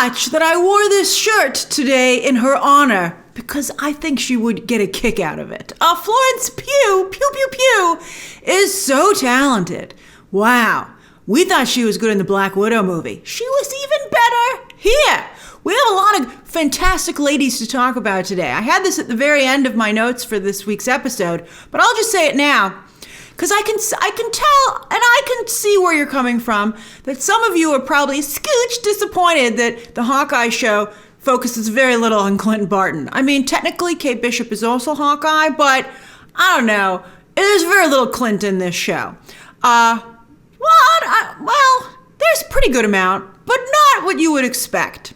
much that I wore this shirt today in her honor because I think she would get a kick out of it. Florence Pugh, is so talented. Wow. We thought she was good in the Black Widow movie. She was even better here. We have a lot of fantastic ladies to talk about today. I had this at the very end of my notes for this week's episode, but I'll just say it now. Because I can tell, and I can see where you're coming from, that some of you are probably scooch disappointed that the Hawkeye show focuses very little on Clint and Barton. I mean, technically, Kate Bishop is also Hawkeye, but I don't know. There's very little Clint in this show. Well, there's a pretty good amount, but not what you would expect.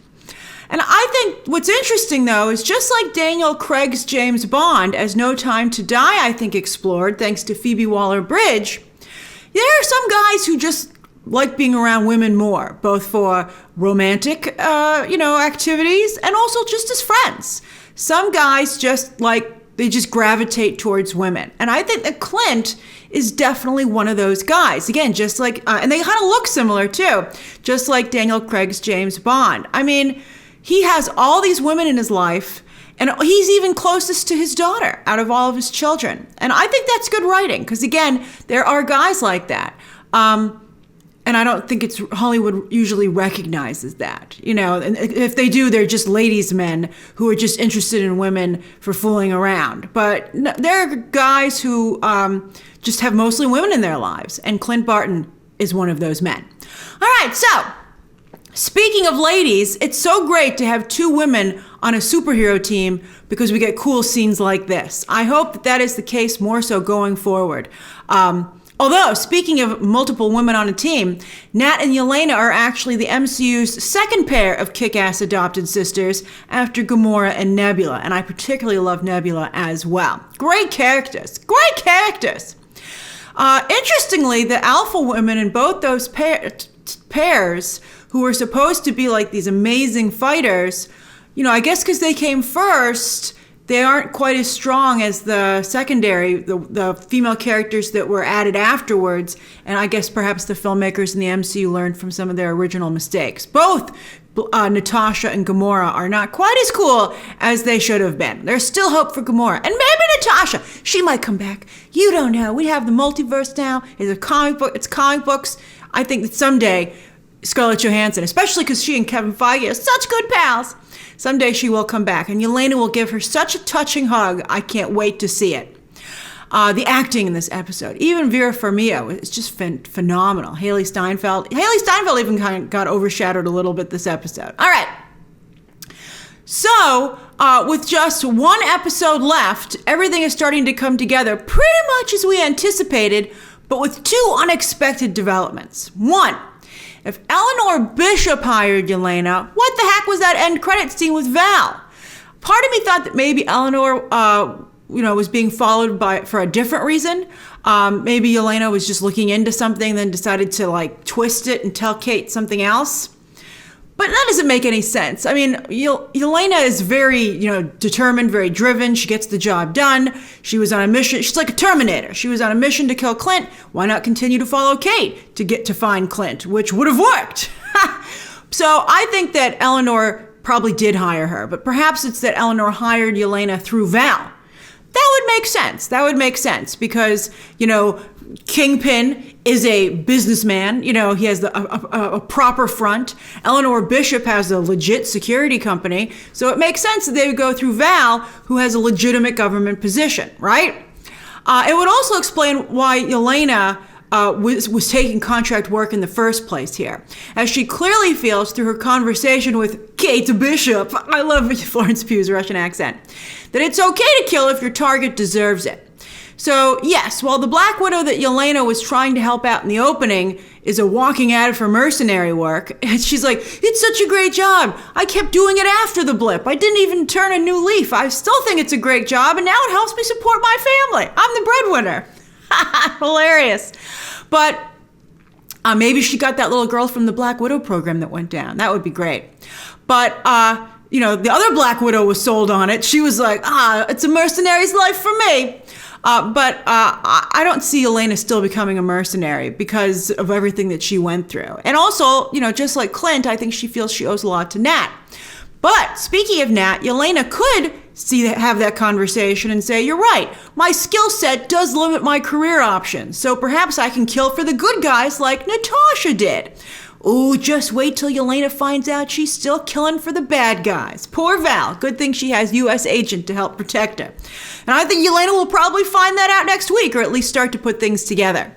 And I think what's interesting, though, is just like Daniel Craig's James Bond, as No Time to Die, I think, explored, thanks to Phoebe Waller-Bridge, there are some guys who just like being around women more, both for romantic, activities and also just as friends. Some guys they just gravitate towards women. And I think that Clint is definitely one of those guys. Again, just like, and they kind of look similar too, just like Daniel Craig's James Bond. I mean, he has all these women in his life, and he's even closest to his daughter out of all of his children. And I think that's good writing, because again, there are guys like that. And I don't think Hollywood usually recognizes that, and if they do, they're just ladies' men who are just interested in women for fooling around. But there are guys who just have mostly women in their lives, and Clint Barton is one of those men. All right, so speaking of ladies, it's so great to have two women on a superhero team because we get cool scenes like this. I hope that is the case more so going forward. Although, speaking of multiple women on a team, Nat and Yelena are actually the MCU's second pair of kick-ass adopted sisters after Gamora and Nebula, and I particularly love Nebula as well. Great characters. Interestingly, the alpha women in both those pairs, who were supposed to be like these amazing fighters, I guess because they came first, they aren't quite as strong as the secondary, the female characters that were added afterwards. And I guess perhaps the filmmakers in the MCU learned from some of their original mistakes. Both Natasha and Gamora are not quite as cool as they should have been. There's still hope for Gamora. And maybe Natasha, she might come back. You don't know. We have the multiverse now. It's comic books. I think that someday Scarlett Johansson, especially because she and Kevin Feige are such good pals, someday she will come back, and Yelena will give her such a touching hug. I can't wait to see it. The acting in this episode, even Vera Farmiga, is just phenomenal. Hailee Steinfeld even kind of got overshadowed a little bit this episode. All right. So, with just one episode left, everything is starting to come together pretty much as we anticipated, but with two unexpected developments. One, if Eleanor Bishop hired Yelena, what the heck was that end credits scene with Val? Part of me thought that maybe Eleanor, was being followed for a different reason. Maybe Yelena was just looking into something, then decided to twist it and tell Kate something else. But that doesn't make any sense. I mean, Yelena is very, determined, very driven. She gets the job done. She was on a mission. She's like a Terminator. She was on a mission to kill Clint. Why not continue to follow Kate to get to find Clint, which would have worked? So I think that Eleanor probably did hire her, but perhaps it's that Eleanor hired Yelena through Val. That would make sense because, Kingpin is a businessman. He has a proper front. Eleanor Bishop has a legit security company. So it makes sense that they would go through Val, who has a legitimate government position, right? It would also explain why Yelena was taking contract work in the first place here, as she clearly feels through her conversation with Kate Bishop, I love Florence Pugh's Russian accent, that it's okay to kill if your target deserves it. So yes, while the Black Widow that Yelena was trying to help out in the opening is a walking ad for mercenary work, and she's like, it's such a great job. I kept doing it after the blip. I didn't even turn a new leaf. I still think it's a great job, and now it helps me support my family. I'm the breadwinner. Hilarious. But maybe she got that little girl from the Black Widow program that went down. That would be great. But, the other Black Widow was sold on it. She was like, it's a mercenary's life for me. But I don't see Yelena still becoming a mercenary because of everything that she went through. And also, just like Clint, I think she feels she owes a lot to Nat. But speaking of Nat, Yelena could have that conversation and say, you're right, my skill set does limit my career options, so perhaps I can kill for the good guys like Natasha did. Ooh, just wait till Yelena finds out she's still killing for the bad guys. Poor Val. Good thing she has U.S. agent to help protect her. And I think Yelena will probably find that out next week, or at least start to put things together.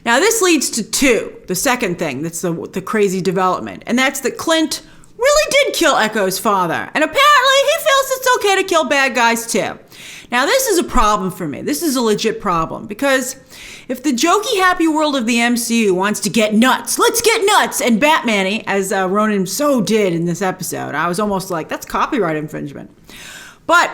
Now this leads to the second thing that's the crazy development, and that's that Clint really did kill Echo's father, and apparently he feels it's okay to kill bad guys too. Now this is a problem for me. This is a legit problem, because if the jokey happy world of the MCU wants to get nuts, let's get nuts, and Batman-y, as Ronin so did in this episode, I was almost like, that's copyright infringement. But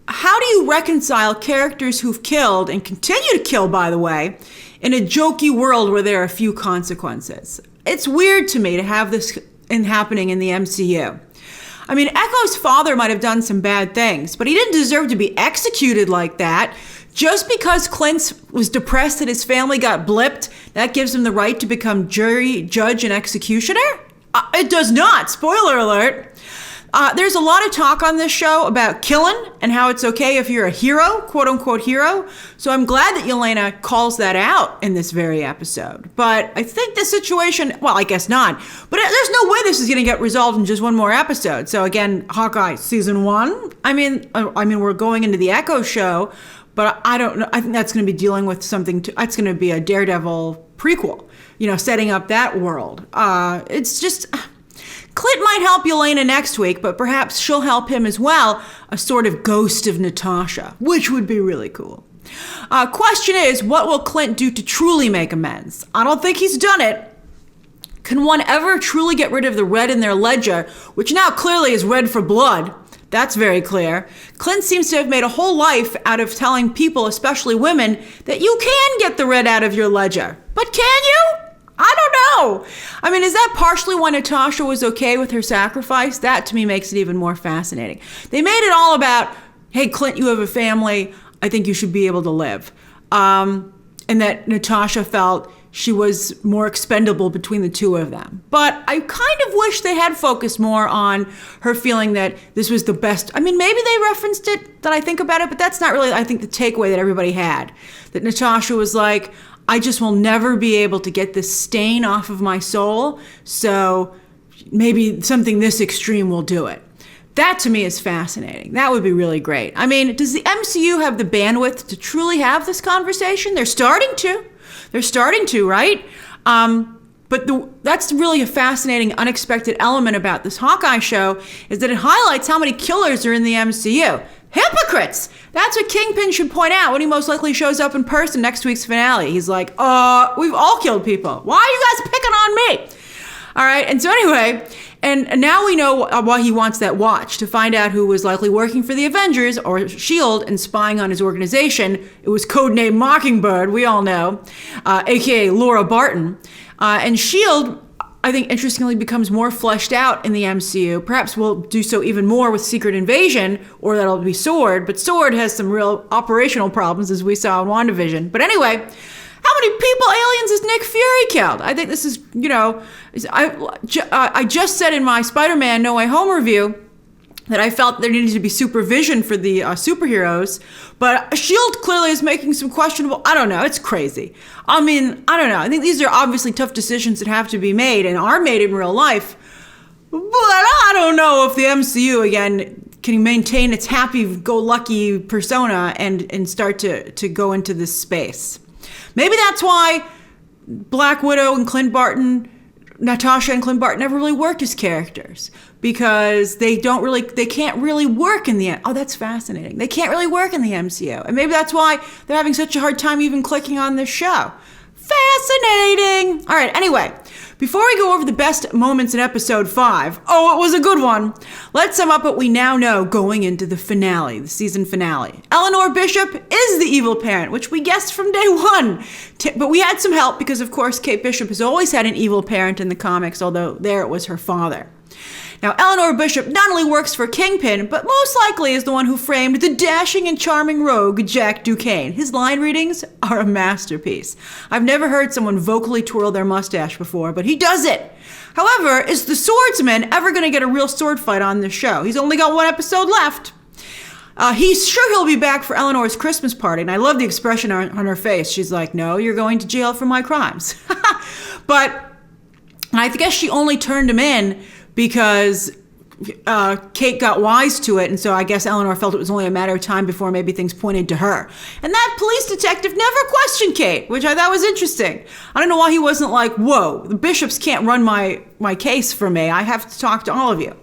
how do you reconcile characters who've killed, and continue to kill, by the way, in a jokey world where there are few consequences? It's weird to me to have this happening in the MCU. I mean, Echo's father might have done some bad things, but he didn't deserve to be executed like that. Just because Clint was depressed that his family got blipped, that gives him the right to become jury, judge, and executioner? It does not. Spoiler alert. There's a lot of talk on this show about killing and how it's okay if you're a hero, quote unquote hero. So I'm glad that Yelena calls that out in this very episode. But I think the situation, well, I guess not. But there's no way this is going to get resolved in just one more episode. So again, Hawkeye season 1. I mean, we're going into the Echo show, but I don't know. I think that's going to be dealing with something. That's going to be a Daredevil prequel. Setting up that world. It's just. Clint might help Yelena next week, but perhaps she'll help him as well, a sort of ghost of Natasha, which would be really cool. Question is, what will Clint do to truly make amends? I don't think he's done it. Can one ever truly get rid of the red in their ledger, which now clearly is red for blood? That's very clear. Clint seems to have made a whole life out of telling people, especially women, that you can get the red out of your ledger. But can you? I don't know. I mean, is that partially why Natasha was okay with her sacrifice? That to me makes it even more fascinating. They made it all about, hey, Clint, you have a family. I think you should be able to live. And that Natasha felt she was more expendable between the two of them. But I kind of wish they had focused more on her feeling that this was the best. I mean, maybe they referenced it, that I think about it, but that's not really, I think, the takeaway that everybody had. That Natasha was like, I just will never be able to get this stain off of my soul, so maybe something this extreme will do it. That to me is fascinating. That would be really great. I mean, does the MCU have the bandwidth to truly have this conversation? They're starting to, right? But that's really a fascinating, unexpected element about this Hawkeye show, is that it highlights how many killers are in the MCU. Hypocrites! That's what Kingpin should point out when he most likely shows up in person next week's finale. He's like, we've all killed people. Why are you guys picking on me? All right, and so anyway, and now we know why he wants that watch, to find out who was likely working for the Avengers or S.H.I.E.L.D. and spying on his organization. It was codenamed Mockingbird, we all know, aka Laura Barton. And S.H.I.E.L.D., I think, interestingly, becomes more fleshed out in the MCU. Perhaps we'll do so even more with Secret Invasion, or that'll be S.W.O.R.D. But S.W.O.R.D. has some real operational problems, as we saw in WandaVision. But anyway, how many people, aliens, has Nick Fury killed? I think this is, I just said in my Spider-Man No Way Home review that I felt there needed to be supervision for the superheroes, but S.H.I.E.L.D. clearly is making some questionable, I don't know, it's crazy. I mean, I don't know. I think these are obviously tough decisions that have to be made and are made in real life, but I don't know if the MCU, again, can maintain its happy-go-lucky persona and start to go into this space. Maybe that's why Black Widow and Natasha and Clint Barton never really worked as characters, because they can't really work in the, that's fascinating. They can't really work in the MCU. And maybe that's why they're having such a hard time even clicking on this show. Fascinating. All right, anyway, before we go over the best moments in episode 5, it was a good one, let's sum up what we now know going into the finale, the season finale. Eleanor Bishop is the evil parent, which we guessed from day one. But we had some help because, of course, Kate Bishop has always had an evil parent in the comics, although there it was her father. Now, Eleanor Bishop not only works for Kingpin, but most likely is the one who framed the dashing and charming rogue Jack Duquesne. His line readings are a masterpiece. I've never heard someone vocally twirl their mustache before, but he does it. However, is the swordsman ever going to get a real sword fight on this show? He's only got one episode left. He's sure he'll be back for Eleanor's Christmas party, and I love the expression on her face. She's like, no, you're going to jail for my crimes. But I guess she only turned him in because Kate got wise to it, and so I guess Eleanor felt it was only a matter of time before maybe things pointed to her. And that police detective never questioned Kate, which I thought was interesting. I don't know why he wasn't like, whoa, the Bishops can't run my case for me. I have to talk to all of you.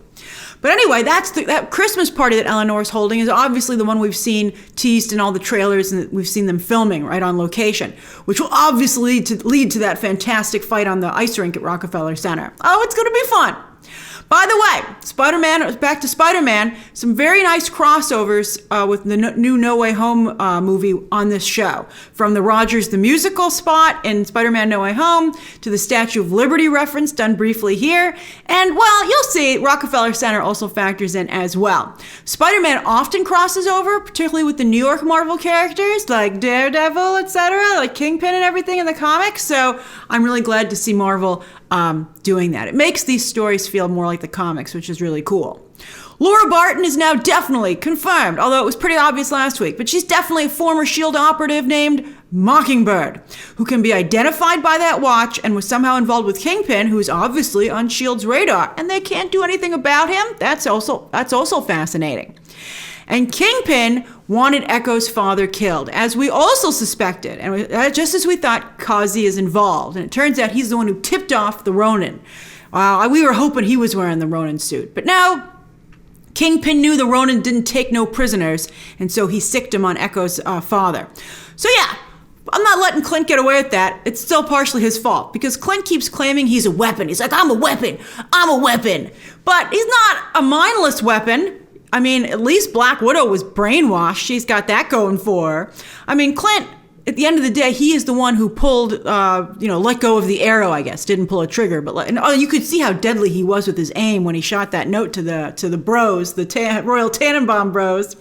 But anyway, that Christmas party that Eleanor's holding is obviously the one we've seen teased in all the trailers, and we've seen them filming right on location, which will obviously lead to that fantastic fight on the ice rink at Rockefeller Center. Oh, it's going to be fun. By the way, back to Spider-Man, some very nice crossovers with the new No Way Home movie on this show. From the Rogers the Musical spot in Spider-Man No Way Home to the Statue of Liberty reference done briefly here. And, well, you'll see Rockefeller Center also factors in as well. Spider-Man often crosses over, particularly with the New York Marvel characters like Daredevil, etc., like Kingpin and everything in the comics. So I'm really glad to see Marvel doing that. It makes these stories feel more like the comics, which is really cool. Laura Barton is now definitely confirmed, although it was pretty obvious last week, but she's definitely a former S.H.I.E.L.D. operative named Mockingbird, who can be identified by that watch and was somehow involved with Kingpin, who is obviously on S.H.I.E.L.D.'s radar, and they can't do anything about him. That's also fascinating. And Kingpin wanted Echo's father killed, as we also suspected, and just as we thought Kazi is involved. And it turns out he's the one who tipped off the Ronin. We were hoping he was wearing the Ronin suit. But now, Kingpin knew the Ronin didn't take no prisoners, and so he sicked him on Echo's father. So yeah, I'm not letting Clint get away with that. It's still partially his fault, because Clint keeps claiming he's a weapon. He's like, I'm a weapon. But he's not a mindless weapon. I mean, at least Black Widow was brainwashed. She's got that going for her. I mean, Clint, at the end of the day, he is the one who pulled, let go of the arrow, I guess. Didn't pull a trigger, but you could see how deadly he was with his aim when he shot that note to the bros, the Royal Tannenbaum bros.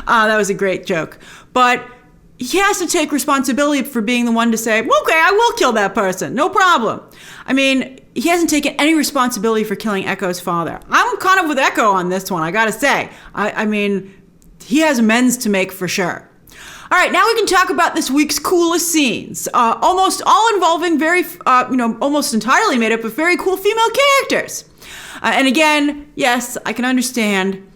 That was a great joke. But he has to take responsibility for being the one to say, okay, I will kill that person. No problem. I mean, he hasn't taken any responsibility for killing Echo's father. I'm kind of with Echo on this one, I gotta say. I mean, he has amends to make for sure. All right, now we can talk about this week's coolest scenes. Almost all involving almost entirely made up of very cool female characters. And again, yes, I can understand,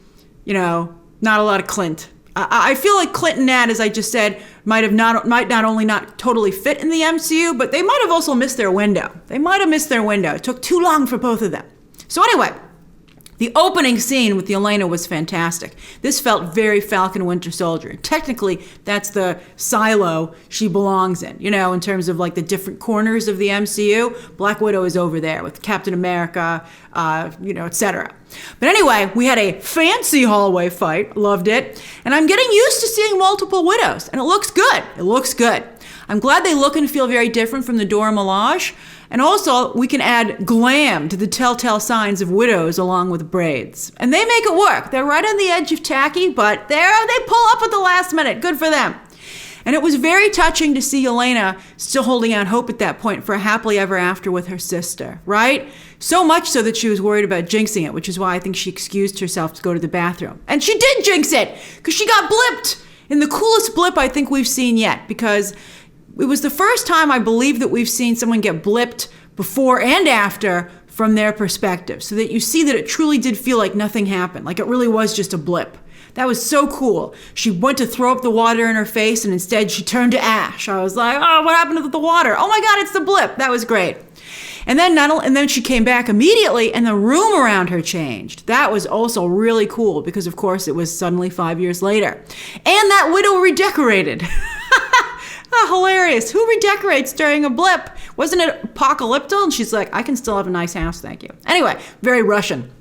not a lot of Clint. I feel like Clint and Nat, as I just said, might not only not totally fit in the MCU, but they might have also missed their window. It took too long for both of them. So anyway, the opening scene with Yelena was fantastic. This felt very Falcon Winter Soldier. Technically, that's the silo she belongs in, in terms of like the different corners of the MCU. Black Widow is over there with Captain America, etc. But anyway, we had a fancy hallway fight. Loved it. And I'm getting used to seeing multiple widows, and it looks good. I'm glad they look and feel very different from the Dora Milaje. And also, we can add glam to the telltale signs of widows along with braids. And they make it work. They're right on the edge of tacky, but they pull up at the last minute. Good for them. And it was very touching to see Yelena still holding out hope at that point for a happily ever after with her sister, right? So much so that she was worried about jinxing it, which is why I think she excused herself to go to the bathroom. And she did jinx it, because she got blipped in the coolest blip I think we've seen yet, because it was the first time I believe that we've seen someone get blipped before and after from their perspective, so that you see that it truly did feel like nothing happened, like it really was just a blip. That was so cool. She went to throw up the water in her face, and instead she turned to ash. I was like, oh, what happened to the water? Oh my God, it's the blip. That was great. And then she came back immediately, and the room around her changed. That was also really cool, because of course it was suddenly 5 years later. And that widow redecorated. Hilarious. Who redecorates during a blip? Wasn't it apocalyptic? And she's like, I can still have a nice house, thank you. Anyway, very Russian.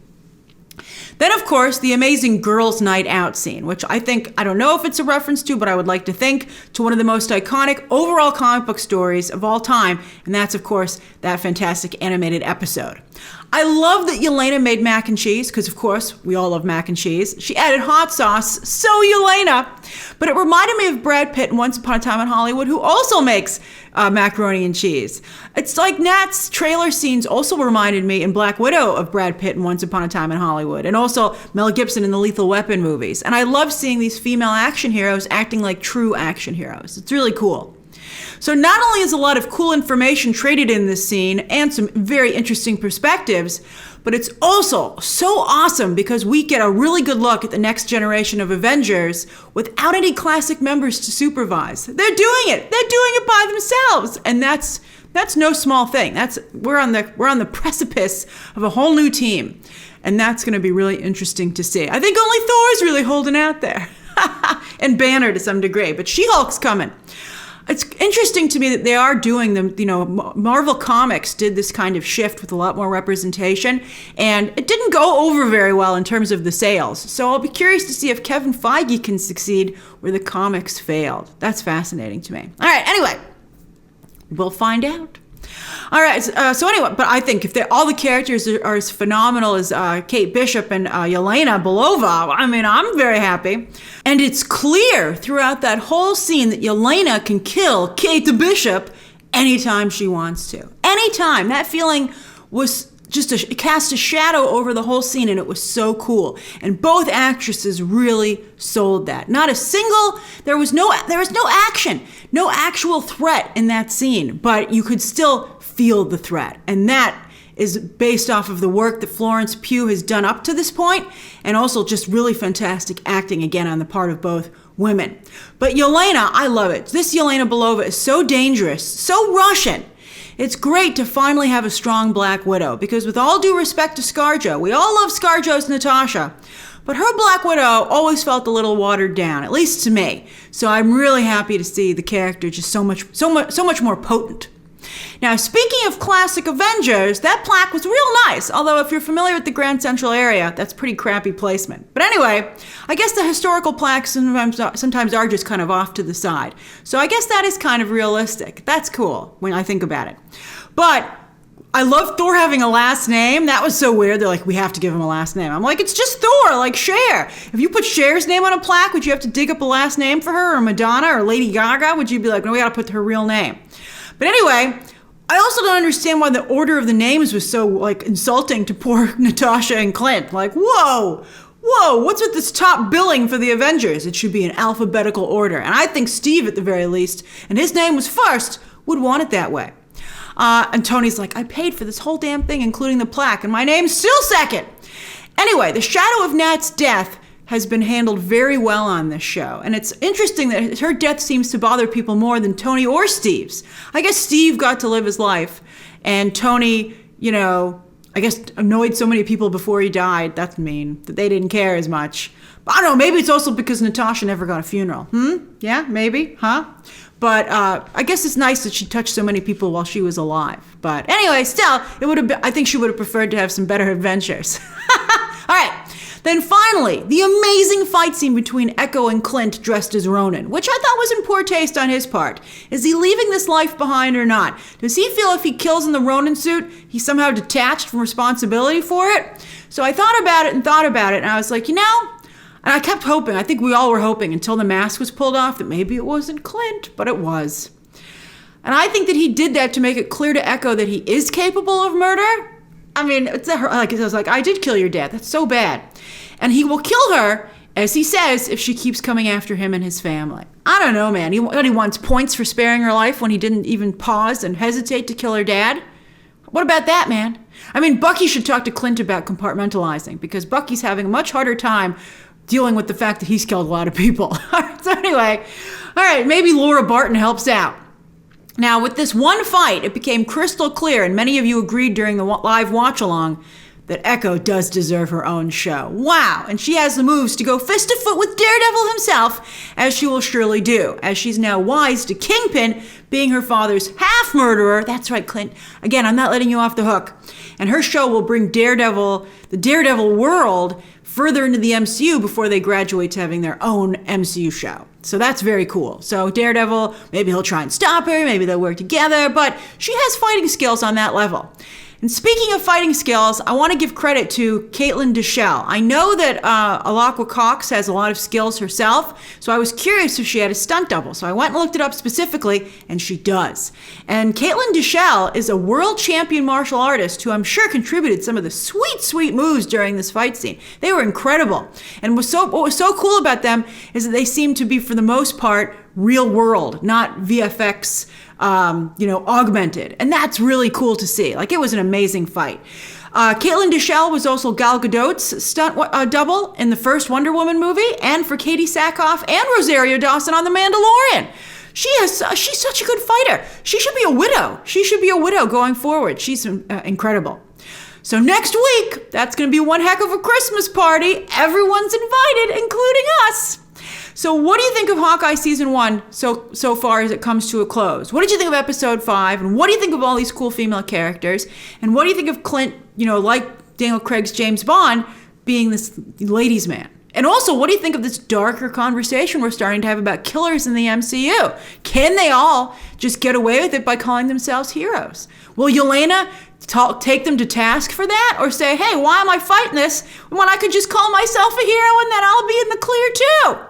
Then, of course, the amazing girls' night out scene, which I don't know if it's a reference to, but I would like to think to one of the most iconic overall comic book stories of all time. And that's, of course, that fantastic animated episode. I love that Yelena made mac and cheese, because of course, we all love mac and cheese. She added hot sauce, so Yelena. But it reminded me of Brad Pitt in Once Upon a Time in Hollywood, who also makes macaroni and cheese. It's like Nat's trailer scenes also reminded me in Black Widow of Brad Pitt in Once Upon a Time in Hollywood, and also Mel Gibson in the Lethal Weapon movies. And I love seeing these female action heroes acting like true action heroes. It's really cool. So not only is a lot of cool information traded in this scene and some very interesting perspectives, but it's also so awesome because we get a really good look at the next generation of Avengers without any classic members to supervise. They're doing it. They're doing it by themselves. And that's no small thing. We're on the precipice of a whole new team. And that's going to be really interesting to see. I think only Thor's really holding out there. And Banner to some degree, but She-Hulk's coming. It's interesting to me that they are doing them, Marvel Comics did this kind of shift with a lot more representation, and it didn't go over very well in terms of the sales. So I'll be curious to see if Kevin Feige can succeed where the comics failed. That's fascinating to me. All right, anyway, we'll find out. All right, so anyway, but I think if all the characters are as phenomenal as Kate Bishop and Yelena Belova, I mean, I'm very happy. And it's clear throughout that whole scene that Yelena can kill Kate the Bishop anytime she wants to. Anytime. That feeling was just it cast a shadow over the whole scene, and it was so cool. And both actresses really sold that. There was no action, no actual threat in that scene, but you could still feel the threat. And that is based off of the work that Florence Pugh has done up to this point, and also just really fantastic acting again on the part of both women. But Yelena, I love it. This Yelena Belova is so dangerous, so Russian. It's great to finally have a strong Black Widow, because with all due respect to ScarJo, we all love ScarJo's Natasha, but her Black Widow always felt a little watered down, at least to me. So I'm really happy to see the character just so much more potent. Now, speaking of classic Avengers, that plaque was real nice, although if you're familiar with the Grand Central area, that's pretty crappy placement. But anyway, I guess the historical plaques sometimes are just kind of off to the side. So I guess that is kind of realistic. That's cool when I think about it. But I love Thor having a last name. That was so weird. They're like, we have to give him a last name. I'm like, it's just Thor, like Cher. If you put Cher's name on a plaque, would you have to dig up a last name for her, or Madonna, or Lady Gaga? Would you be like, no, we got to put her real name? But anyway, I also don't understand why the order of the names was so insulting to poor Natasha and Clint. Like, whoa, what's with this top billing for the Avengers? It should be in alphabetical order. And I think Steve, at the very least, and his name was first, would want it that way. And Tony's like, I paid for this whole damn thing, including the plaque, and my name's still second. Anyway, the shadow of Nat's death has been handled very well on this show. And it's interesting that her death seems to bother people more than Tony or Steve's. I guess Steve got to live his life, and Tony, I guess annoyed so many people before he died. That's mean, that they didn't care as much. But I don't know, maybe it's also because Natasha never got a funeral. Yeah, maybe, huh? But I guess it's nice that she touched so many people while she was alive. But anyway, still, I think she would have preferred to have some better adventures. All right. Then finally, the amazing fight scene between Echo and Clint dressed as Ronin, which I thought was in poor taste on his part. Is he leaving this life behind or not? Does he feel if he kills in the Ronin suit, he's somehow detached from responsibility for it? So I thought about it, and I was like, and I kept hoping, I think we all were hoping until the mask was pulled off, that maybe it wasn't Clint, but it was. And I think that he did that to make it clear to Echo that he is capable of murder. I mean, I was like, I did kill your dad. That's so bad. And he will kill her, as he says, if she keeps coming after him and his family. I don't know, man. He wants points for sparing her life when he didn't even pause and hesitate to kill her dad. What about that, man? I mean, Bucky should talk to Clint about compartmentalizing, because Bucky's having a much harder time dealing with the fact that he's killed a lot of people. So anyway, all right, maybe Laura Barton helps out. Now, with this one fight, it became crystal clear, and many of you agreed during the live watch-along, that Echo does deserve her own show. Wow, and she has the moves to go fist to foot with Daredevil himself, as she will surely do, as she's now wise to Kingpin being her father's half-murderer. That's right, Clint. Again, I'm not letting you off the hook. And her show will bring the Daredevil world, further into the MCU before they graduate to having their own MCU show. So that's very cool. So Daredevil, maybe he'll try and stop her, maybe they'll work together, but she has fighting skills on that level. And speaking of fighting skills, I want to give credit to Caitlin Deschelle. I know that Alaqua Cox has a lot of skills herself, so I was curious if she had a stunt double. So I went and looked it up specifically, and she does. And Caitlin Deschelle is a world champion martial artist who I'm sure contributed some of the sweet, sweet moves during this fight scene. They were incredible. And what was so cool about them is that they seemed to be, for the most part, real world, not VFX, augmented. And that's really cool to see. Like, it was an amazing fight. Caitlin Deschelle was also Gal Gadot's stunt double in the first Wonder Woman movie, and for Katie Sackhoff and Rosario Dawson on The Mandalorian. She's such a good fighter. She should be a widow. She should be a widow going forward. She's incredible. So next week, that's going to be one heck of a Christmas party. Everyone's invited, including us. So what do you think of Hawkeye Season 1 so far as it comes to a close? What did you think of Episode 5? And what do you think of all these cool female characters? And what do you think of Clint, like Daniel Craig's James Bond, being this ladies' man? And also, what do you think of this darker conversation we're starting to have about killers in the MCU? Can they all just get away with it by calling themselves heroes? Will Yelena take them to task for that? Or say, hey, why am I fighting this when I could just call myself a hero and then I'll be in the clear too?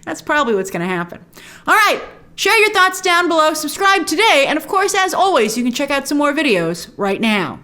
That's probably what's going to happen. All right, share your thoughts down below, subscribe today, and of course, as always, you can check out some more videos right now.